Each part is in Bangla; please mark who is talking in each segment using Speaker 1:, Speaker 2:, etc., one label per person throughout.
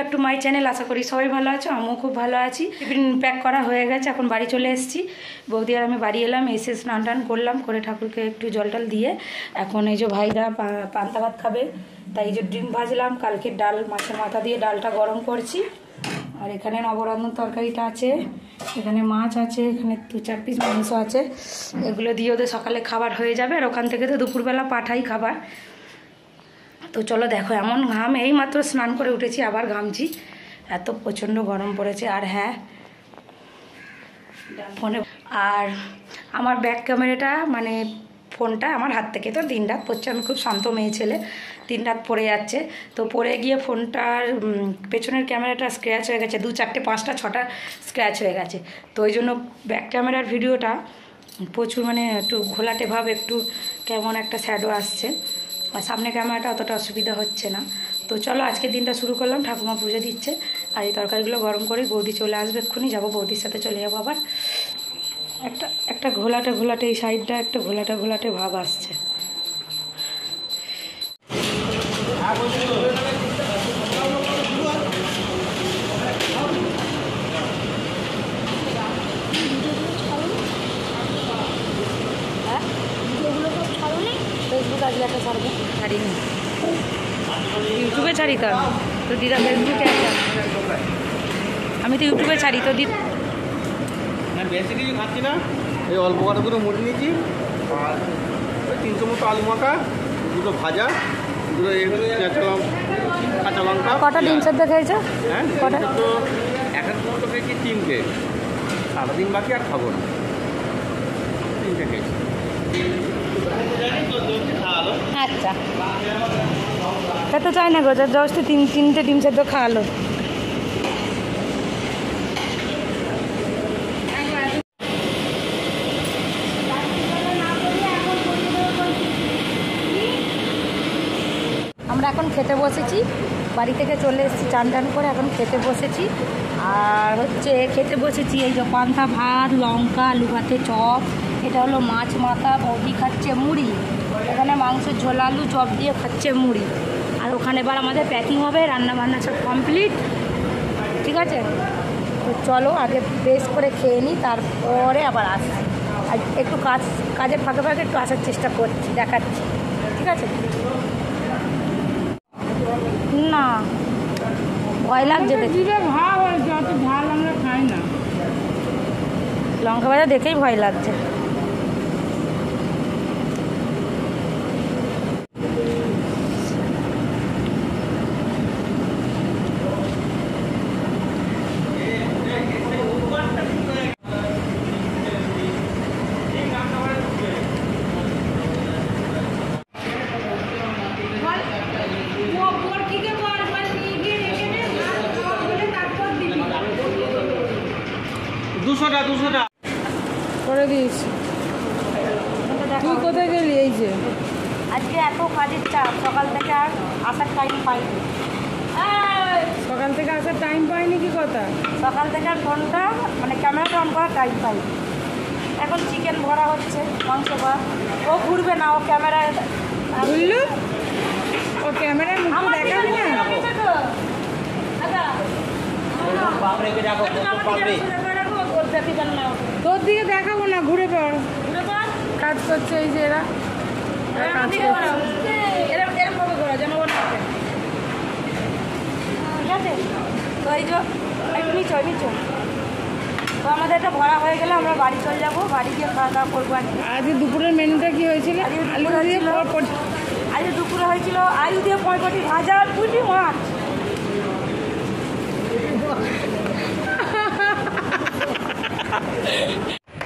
Speaker 1: Back to my channel. আশা করি সবাই ভালো আছো, আমিও খুব ভালো আছি। টিফিন প্যাক করা হয়ে গেছে, এখন বাড়ি চলে এসেছি। বৌদি আর আমি বাড়ি এলাম, এসে স্নান টান করলাম, করে ঠাকুরকে একটু জল টল দিয়ে এখন এই যে ভাইরা পান্তা ভাত খাবে, তাই এই যে ডিম ভাজলাম, কালকে ডাল মাছের মাথা দিয়ে ডালটা গরম করছি। আর এখানে নবরত্ন তরকারিটা আছে, এখানে মাছ আছে, এখানে 2-4 পিস মাংস আছে। এগুলো দিয়ে ওদের সকালে খাবার হয়ে যাবে। আর ওখান থেকে তো দুপুরবেলা পাঠাই খাবার। তো চলো দেখো, এমন ঘাম, এই মাত্র স্নান করে উঠেছি, আবার ঘামছি, এত প্রচণ্ড গরম পড়েছে। আর হ্যাঁ, ফোনে আর আমার ব্যাক ক্যামেরাটা মানে ফোনটা আমার হাত থেকে তো দিন রাত পড়ছে। আমি খুব শান্ত মেয়ে ছেলে, দিন রাত পড়ে যাচ্ছে। তো পড়ে গিয়ে ফোনটার পেছনের ক্যামেরাটা স্ক্র্যাচ হয়ে গেছে, 2, 4, 5, 6টা স্ক্র্যাচ হয়ে গেছে। তো ওই জন্য ব্যাক ক্যামেরার ভিডিওটা প্রচুর মানে একটু ঘোলাটে ভাব, একটু কেমন একটা শ্যাডো আসছে। আর সামনে ক্যামেরাটা অতটা অসুবিধা হচ্ছে না। তো চলো আজকে দিনটা শুরু করলাম। ঠাকুমা পুজো দিচ্ছে, আর এই তরকারিগুলো গরম করে বৌদি চলে আসবে, এক্ষুনি যাবো, বৌদির সাথে চলে যাবো। আবার একটা ঘোলাটে এই সাইডটা একটা ঘোলাটে ভাব আসছে। ফেসবুক আজকে একটা ছাড়বো, ছাড়িনি, ইউটিউবে ছাড়ি তো। তো দিদা ফেসবুকে আছে, আমি তো ইউটিউবে ছাড়ি। তো দিদা
Speaker 2: বেশি কিছু খাচ্ছি না, এই অল্প কতগুলো মুড়ি নিয়েছি, আর ওই 300 মতো আলু মাখা, 2টো ভাজা, 2টো কাঁচা লঙ্কা।
Speaker 1: কটা ডিম সেদ্ধ খেয়েছো?
Speaker 2: হ্যাঁ, কটা তো এক মতো খেয়েছি, 3টে। সারাদিন বাকি আর খাবো না, 3টে খেয়েছি।
Speaker 1: আচ্ছা, খেতে চাই না গো, জস্ট 3টে ডিম সেদ্ধ খাওয়ালো। আমরা এখন খেতে বসেছি, বাড়ি থেকে চলে এসেছি চান টান করে, এখন খেতে বসেছি। আর হচ্ছে খেতে বসেছি এই যে পান্তা ভাত, লঙ্কা, আলু ভাতে চপ, এটা হলো মাছ মাথা, বৌদি খাচ্ছে মুড়ি, এখানে মাংসের ঝোল আলু চপ দিয়ে খাচ্ছে মুড়ি। আর ওখানে এবার আমাদের প্যাকিং হবে, রান্না বান্না সব কমপ্লিট, ঠিক আছে? তো চলো আগে বেশ করে খেয়ে নিই, তারপরে আবার আসছি। আর একটু কাজের ফাঁকে ফাঁকে একটু আসার চেষ্টা করছি, দেখাচ্ছি, ঠিক আছে? না, ভয় লাগছে,
Speaker 3: ভাব হয়েছে, অত ঝাল আমরা খাই না।
Speaker 1: লঙ্কা ভাজা দেখেই ভয় লাগছে।
Speaker 2: দুশোটা
Speaker 3: করে দিয়েছি। তুই কোথায় গেলি? এই যে
Speaker 1: আজকে এত কাজের চাপ, সকাল থেকে আর আসার টাইম পাইনি।
Speaker 3: সকাল থেকে আসার টাইম পাইনি, কি কথা?
Speaker 1: সকাল থেকে আর ফোনটা মানে ক্যামেরাটা অন করার টাইম পাইনি। এখন চিকেন ভরা হচ্ছে, মাংস ভরা, ও ঘুরবে না, ও ক্যামেরায়
Speaker 3: বুঝলু, ও ক্যামেরায় মুখ দেখাবি না। তোর দিকে দেখাবো না, ঘুরে পড়। কাজ করছে এই যে এরা কাজ করছে।
Speaker 1: ঠিক আছে, তো এই যে নিচো তো আমাদের এটা ভরা হয়ে গেলে আমরা বাড়ি চলে যাবো, বাড়ি গিয়ে খাওয়া দাওয়া করবো।
Speaker 3: আজকে দুপুরের মেনুটা কি হয়েছিল? আলু দিয়ে
Speaker 1: আজকে দুপুরে হয়েছিল আলু দিয়ে পঁয়পটি ভাজা, পুঁটি মাছ।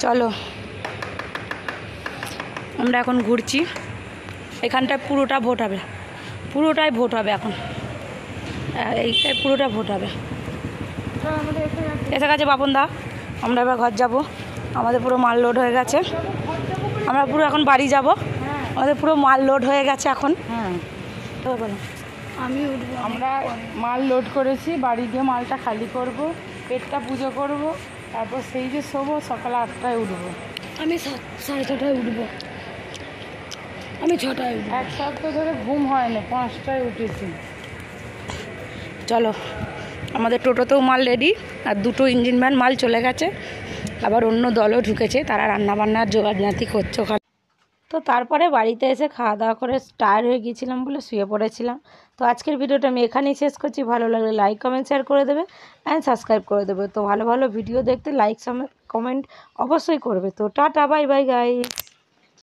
Speaker 1: চলো আমরা এখন ঘুরছি, এখানটায় পুরোটাই ভোট হবে এখন, এইটাই পুরোটা ভোট হবে। এসে গেছে বাপন দা, আমরা এবার ঘর যাব। আমাদের পুরো মাল লোড হয়ে গেছে, আমরা পুরো এখন বাড়ি যাব, আমাদের পুরো মাল লোড হয়ে গেছে এখন।
Speaker 3: হ্যাঁ,
Speaker 1: তো বলো,
Speaker 3: আমি উঠবো। আমরা মাল লোড করেছি, বাড়ি গিয়ে মালটা খালি করব, পেটটা পুজো করব, তারপর সেই যে শোবো, সকাল 8টায় উঠবো।
Speaker 1: আমি 6:30টায় উঠবো, আমি 6টায় উঠবো।
Speaker 3: এক সপ্তাহ ধরে ঘুম হয় না, 5টায় উঠেছি।
Speaker 1: চলো আমাদের টোটোতেও মাল রেডি, আর 2টো ইঞ্জিন ভ্যান মাল চলে গেছে, আবার অন্য দলও ঢুকেছে, তারা রান্নাবান্নার জোগাড়জাতি করছে ওখানে। তো তারপরে বাড়িতে এসে খাওয়া দাওয়া করে টায়ার্ড হয়ে গিয়েছিলাম বলে শুয়ে পড়েছিলাম। তো আজকের ভিডিওটা আমি এখানেই শেষ করছি। ভালো লাগলে লাইক কমেন্ট শেয়ার করে দেবে অ্যান্ড সাবস্ক্রাইব করে দেবে। তো ভালো ভালো ভিডিও দেখতে লাইক কমেন্ট অবশ্যই করবে। তো টাটা বাই বাই গাইস।